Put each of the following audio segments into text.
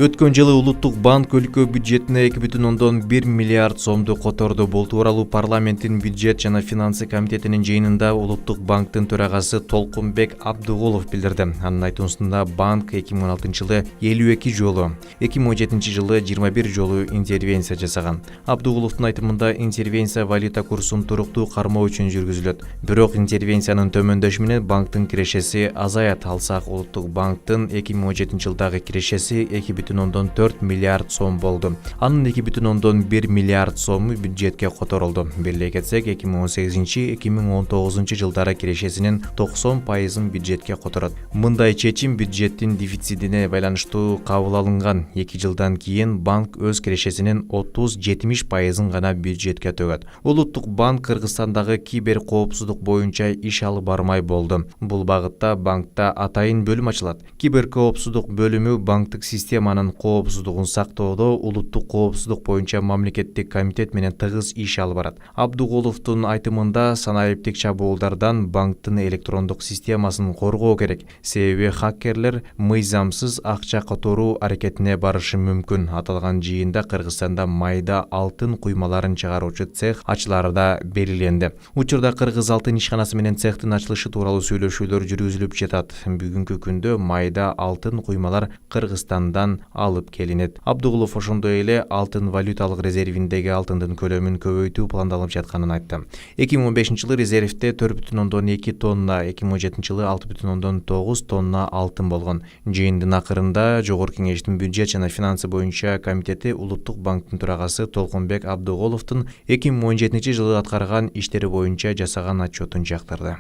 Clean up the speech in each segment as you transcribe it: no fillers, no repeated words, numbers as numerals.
Өткөн жылы Улуттук банк өлкө бюджетине 2,1 миллиард сомду которду. Бул тууралуу парламенттин бюджет жана финансы комитетинин жыйынында Улуттук банктын төрагасы Толкунбек Абдыгулов билдирди. Анын айтуусунда банк 2016 жылы 52 жолу, 2017 жылы 21 жолу интервенция жасаган. Абдыгуловдун айтымында интервенция валюта курсун туруктуу кармоо үчүн жүргүзүлөт. Бирок интервенциянын төмөндөшү менен банктын кирешеси азаят. Алсак Улуттук банктын 2017 жылдагы кирешеси 2,4 миллиард сом болду. Анын 2,1 миллиард сому бюджетке которулду. Беле кетсек, 2018-2019 жылдары кирешесинин 90% бюджетке которот. Мындай чечим бюджеттин дефицитине байланыштуу кабыл алынган. 2 жылдан кийин банк өз кирешесинин 30-70% гана бюджетке төгөт. Улуттук банк Кыргызстандагы кибер коопсуздук боюнча иш алып бармай болду. Бул багытта банкта атайын бөлүм ачылат. Кибер коопсуздук бөлүмү банктык системанын коопсуздугун сактоодо улуттук коопсуздук боюнча мамлекеттик комитет менен тыгыз иш алып барат. Абдыгуловдун айтымында санариптик чабуулдардан банктын электрондук системасын коргоо керек. Себеби хакерлер мыйзамсыз акча которуу аракетине барышы мүмкүн. Аталган жыйында Кыргызстанда майда алтын куймаларын чыгаруучу цех ачылары да белгиленди. Учурда Кыргыз алтын ишканасы менен цехтин ачылышы тууралуу сүйлөшүүлөр жүргүзүлүп жатат. Бүгүнкү күндө майда алтын куймалар Кыргызстандан алып келинет. Абдыгулов ошондой эле алтын валюталык резервиндеги алтындын көлөмүн көбөйтүү пландалып жатканын айтты. 2015 жылы резервде 4,2 тонна, 2017 жылы 6,9 тонна алтын болгон. Жыйындын акырында Жогорку Кеңештин бюджет жана финансы боюнча комитети Улуттук банктын төрагасы Толкунбек Абдыгуловдун 2017 жылы аткарган иштери боюнча жасаган отчетун жактырды.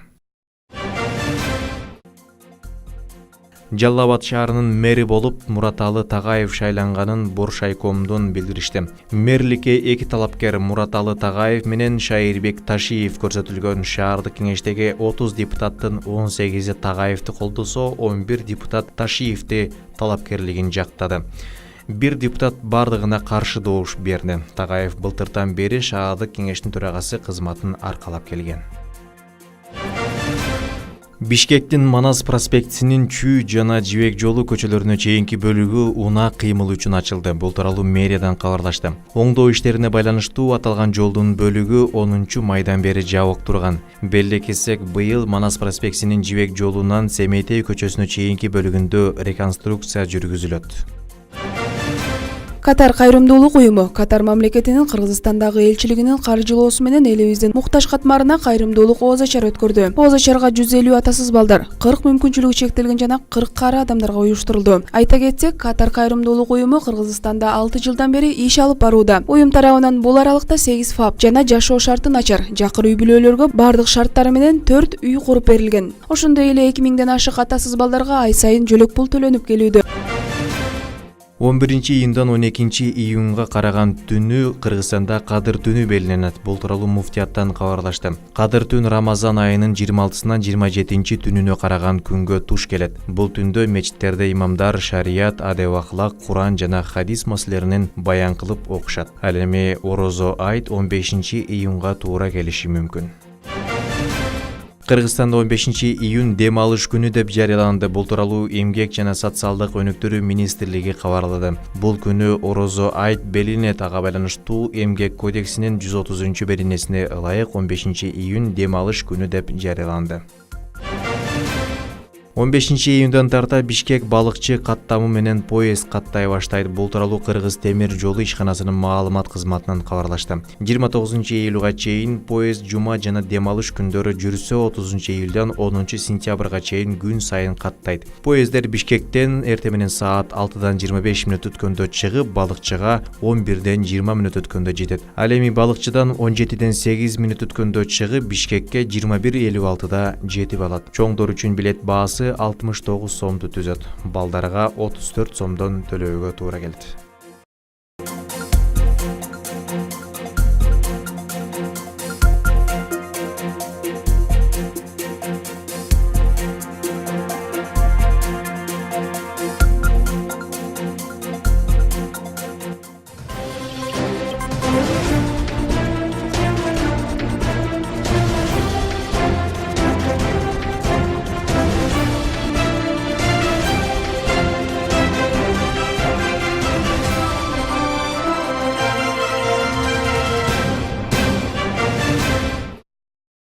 Жалал Абад шаарынын мэри болуп Мураталы Тагаев шайланганын Боршайкомдон билдиришти. Мэрликке 2 талапкер Мураталы Тагаев менен Шайырбек Ташиев көрсөтүлгөн. Шаардык кеңештеги 30 депутаттын 18-и Тагаевди колдосо, 11 депутат Ташиевди талапкерлигин жактады. Бир депутат бардыгына каршы добуш берди. Тагаев былтыртан бери шаардык кеңештин төрагасы кызматын аркалап келген. Бишкектин Манас проспектисинин Чүй жана Жибек жолу көчөлөрүнө чейинки бөлүгү унаа кыймыл үчүн ачылды. Бул тууралуу мэриядан кабарлашты. Оңдоо иштерине байланыштуу аталган жолдун бөлүгү 10 майдан бери жабык турган. Беле кетсек, быйыл Манас проспектисинин Жибек жолунан Семетей көчөсүнө чейинки бөлүгүндө реконструкция жүргүзүлөт. Катар кайрымдуулук уюму Катар мамлекетинин Кыргызстандагы элчилигинин каржылоосу менен элибиздин муктаж катмарына кайрымдуулук ооз ачар өткөрдү. Ооз ачарга 150 атасыз балдар, 40 мүмкүнчүлүгү чектелген жана 40 кары адамдарга уюштурулду. Айта кетсек, Катар кайрымдуулук уюму Кыргызстанда 6 жылдан бери иш алып барууда. Уюм тарабынан бул аралыкта 8 ФАП жана жашоо шарты начар, жакыр үй бүлөлөргө бардык шарттары менен 4 үй куруп берилген. Ошондой эле 2000ден ашык атасыз балдарга ай сайын жөлөк пул төлөнүп келүүдө. 11-июндан 12-июнга караган түнү Кыргызстанда Кадыр түнү белгиленет. Бул тууралуу муфтияттан кабарлашты. Кадыр түн Рамазан айынын 26-сынан 27-чи түнүнө караган күнгө туш келет. Бул түндө мечиттерде имамдар шарият, адеп-ахлак, Куран жана хадис маселелеринен баян кылып окушат. Ал эми орозо айт 15-июнга туура келиши мүмкүн. Кыргызстанда 15-июнь дем алыш күнү деп жарыяланды. Бул тууралуу эмгек жана социалдык өнүктүрүү министрлиги кабарлады. Бул күнү орозо айт белгиленет. Ага байланыштуу эмгек кодексинин 130-беренесине ылайык 15-июнь дем алыш күнү деп жарыяланды. 15-июндан тарта Бишкек балыкчы каттамы менен поезд каттай баштайт. Бул тууралуу Кыргыз темир жолу ишканасынын маалымат кызматынан кабарлашты. 29-июлга чейин поезд жума жана дем алыш күндөрү жүрсө, 30-июлдан 10-сентябрга чейин күн сайын каттайт. Поезддер Бишкектен эрте менен саат 6-дан 25 мүнөт өткөндө чыгып, балыкчыга 11-ден 20 мүнөт өткөндө жетет. Ал эми балыкчыдан 17-ден 8 мүнөт өткөндө чыгып, Бишкекке 21:56-да жетип алат. Чоңдор үчүн билет баасы 69 сомду түзөт. Балдарга 34 сомдон төлөөгө туура келди.